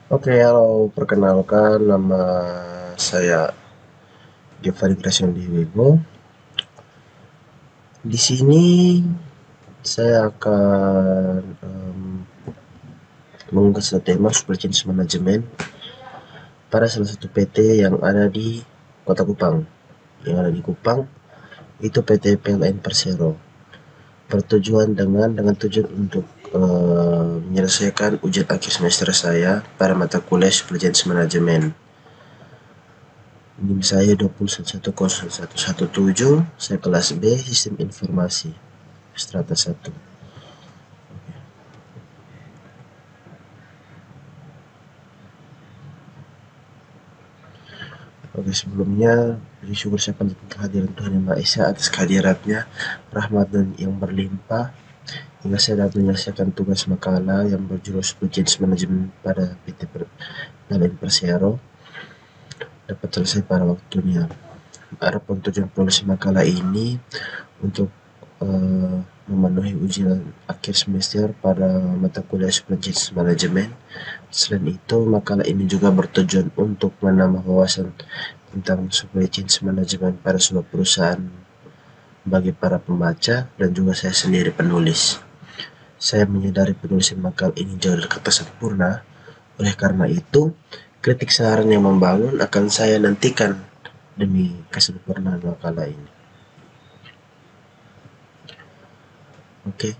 Oke, halo, perkenalkan nama saya Giovanni Gracian Diego. Di sini saya akan mengangkat satu tema supply chain management pada salah satu PT yang ada di Kota Kupang. Yang ada di Kupang itu PT PLN Persero. Bertujuan dengan tujuan untuk menyelesaikan ujian akhir semester saya pada mata kuliah supply chain management. NIM saya 2110117, saya kelas B Sistem Informasi Strata 1. Oke, sebelumnya bersyukur saya panjatkan kehadiran Tuhan Yang Maha Esa atas kehadiratnya, rahmat dan yang berlimpah hingga saya dapat menyelesaikan tugas makalah yang berjudul Project Management pada PT PLN Persero dapat selesai pada waktunya. Adapun tujuan penulis makalah ini untuk memenuhi ujian akhir semester pada mata kuliah Supply Chain Management. Selain itu, makalah ini juga bertujuan untuk menambah wawasan tentang supply chain management pada sebuah perusahaan bagi para pembaca dan juga saya sendiri penulis. Saya menyadari penulisan makalah ini jauh dari kata sempurna, oleh karena itu, kritik saran yang membangun akan saya nantikan demi kesempurnaan makalah ini. Oke.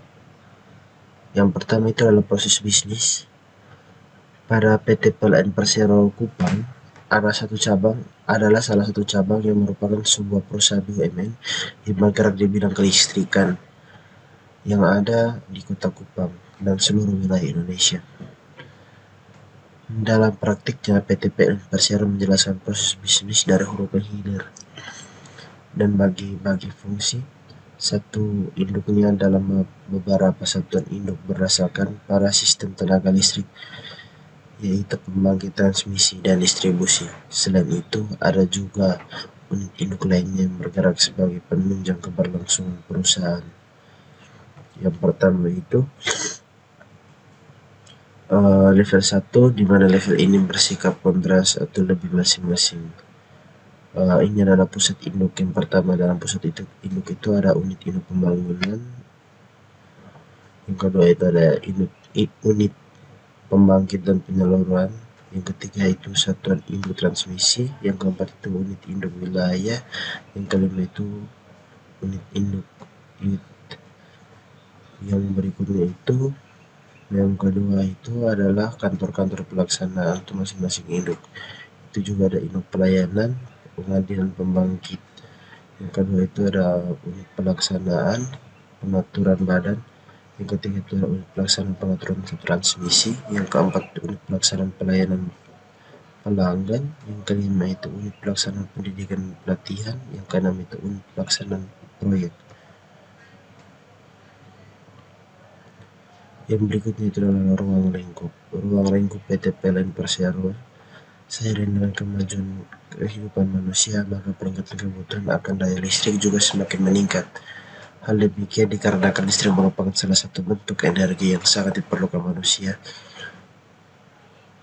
Yang pertama itu adalah proses bisnis. Pada PT PLN Persero Kupang adalah salah satu cabang yang merupakan sebuah perusahaan BUMN yang bergerak di bidang kelistrikan yang ada di Kota Kupang dan seluruh wilayah Indonesia. Dalam praktiknya, PT PLN Persero menjelaskan proses bisnis dari hulu ke hilir dan bagi fungsi satu induknya dalam beberapa satuan induk berdasarkan para sistem tenaga listrik, yaitu pembangkit, transmisi, dan distribusi. Selain itu, ada juga unit induk lainnya yang bergerak sebagai penunjang keberlangsungan perusahaan. Yang pertama itu level 1, di mana level ini bersikap kontras atau lebih masing-masing. Ini adalah pusat induk yang pertama. Dalam pusat induk itu ada unit induk pembangunan, yang kedua itu ada unit pembangkit dan penyaluran, yang ketiga itu satuan induk transmisi, yang keempat itu unit induk wilayah, yang kelima itu unit induk unit, yang berikutnya itu yang kedua itu adalah kantor-kantor pelaksanaan untuk masing-masing induk. Itu juga ada induk pelayanan, pengadilan pembangkit. Yang kedua itu ada unit pelaksanaan pengaturan badan, yang ketiga itu ada unit pelaksanaan pengaturan transmisi, yang keempat unit pelaksanaan pelayanan pelanggan, yang kelima itu unit pelaksanaan pendidikan pelatihan, yang keenam itu unit pelaksanaan proyek. Yang berikutnya itu adalah ruang lingkup PT PLN Persero. Seiring dengan kemajuan kehidupan manusia, maka peningkatan kebutuhan akan daya listrik juga semakin meningkat. Hal demikian dikarenakan listrik merupakan salah satu bentuk energi yang sangat diperlukan manusia.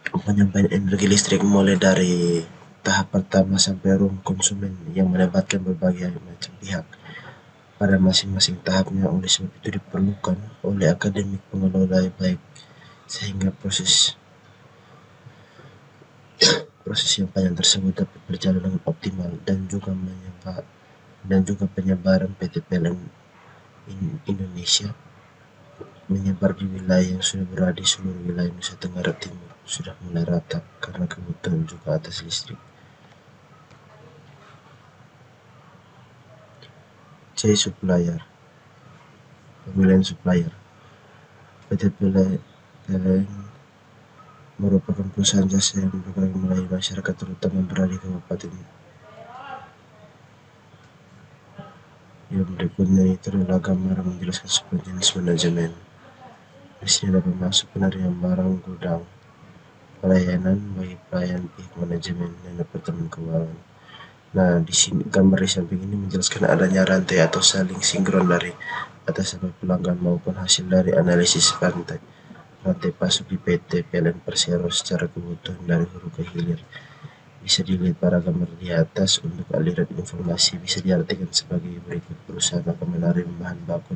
Penyampaian energi listrik mulai dari tahap pertama sampai ruang konsumen yang melibatkan berbagai macam pihak pada masing-masing tahapnya. Oleh sebab itu diperlukan oleh akademik pengelola yang baik sehingga proses yang panjang tersebut dapat berjalan dengan optimal dan juga penyebaran PT PLN Indonesia menyebar di wilayah yang sudah berada di seluruh wilayah Nusa Tenggara Timur sudah mulai rata karena kebutuhan juga atas listrik. C. Supplier. Pemilihan supplier. PT PLN merupakan perusahaan jasa yang bergerak melayani masyarakat terutama berada di kabupaten. Yang berikutnya itu adalah gambar menjelaskan supply chain manajemen. Di sini ada masuk penerimaan barang, gudang, pelayanan bagi pelayan pihak manajemen dan departemen keuangan. Nah, di sini gambar di samping ini menjelaskan adanya rantai atau saling sinkron dari atas sampai pelanggan maupun hasil dari analisis rantai. rantai pasok di PT PLN Persero secara kebutuhan dari hulu ke hilir. Bisa dilihat pada gambar di atas. Untuk aliran informasi bisa diartikan sebagai berikut: perusahaan akan menarik bahan baku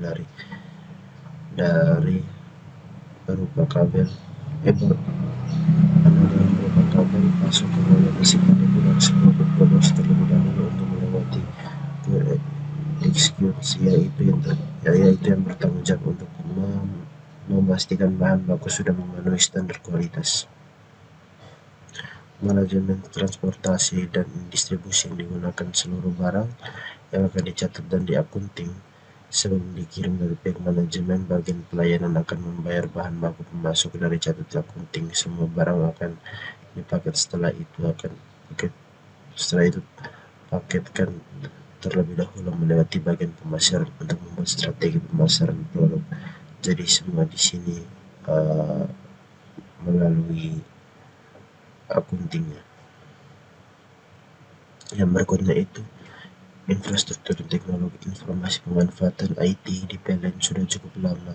dari berupa kabel berupa kabel masuk ke dalam mesin dan sebuah berproduksi terlebih dahulu untuk melewati eksekusi, yaitu yang bertanggung jawab untuk memastikan bahan baku sudah memenuhi standar kualitas. Manajemen transportasi dan distribusi yang digunakan seluruh barang yang akan dicatat dan diakunting sebelum dikirim dari pihak manajemen. Bagian pelayanan akan membayar bahan baku pemasok dari catat akunting. Semua barang akan dipaket, setelah itu paketkan terlebih dahulu melewati bagian pemasaran untuk membuat strategi pemasaran produk. Jadi semua di sini melalui akuntingnya. Yang berikutnya itu infrastruktur dan teknologi informasi. Pemanfaatan IT di PLN sudah cukup lama,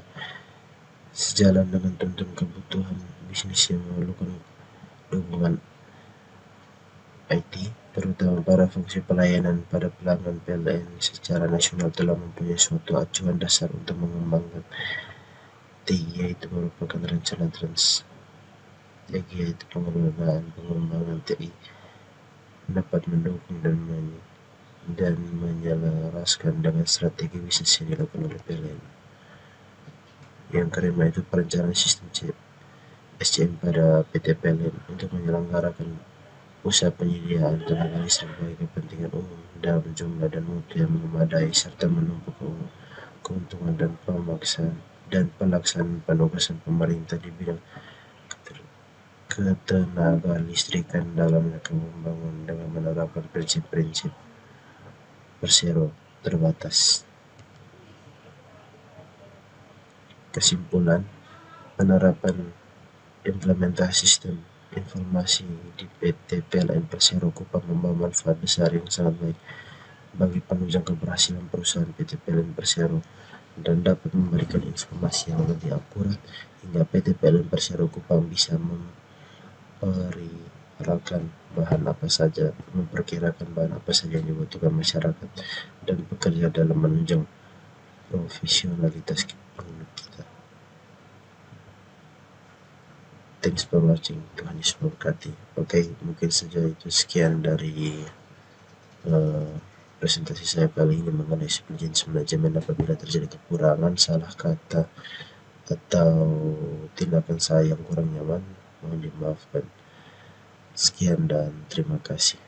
sejalan dengan tuntutan kebutuhan bisnis yang memerlukan dukungan IT, terutama para fungsi pelayanan pada pelanggan. PLN secara nasional telah mempunyai suatu acuan dasar untuk mengembangkan TI, yaitu merupakan rencana yaitu pengembangan TI dapat mendukung dan menyelaraskan dengan strategi bisnis yang dilakukan oleh PLN. Yang kelima itu perencanaan sistem SCM pada PT PLN untuk menyelenggarakan usaha penyediaan tenaga listrik bagi kepentingan umum dalam jumlah dan mutu yang memadai, serta menumpuk keuntungan dan pelaksanaan penugasan pemerintah di bidang ketenaga listrikan dalamnya kembangun dengan menerapkan prinsip-prinsip Persero terbatas. Kesimpulan, penerapan implementasi sistem informasi di PT PLN Persero Kupang membawa manfaat besar yang sangat baik bagi penunjang keberhasilan perusahaan PT PLN Persero dan dapat memberikan informasi yang lebih akurat hingga PT PLN Persero Kupang bisa memperkirakan bahan apa saja yang dibutuhkan masyarakat dan bekerja dalam menunjang profesionalitas pengunduh kita. Thanks for watching. Tuhan Yesus memberkati. Oke, mungkin saja itu sekian dari presentasi saya kali ini mengenai civil jenis manajemen. Apabila terjadi kekurangan, salah kata atau tindakan saya yang kurang nyaman, mohon dimaafkan. Sekian dan terima kasih.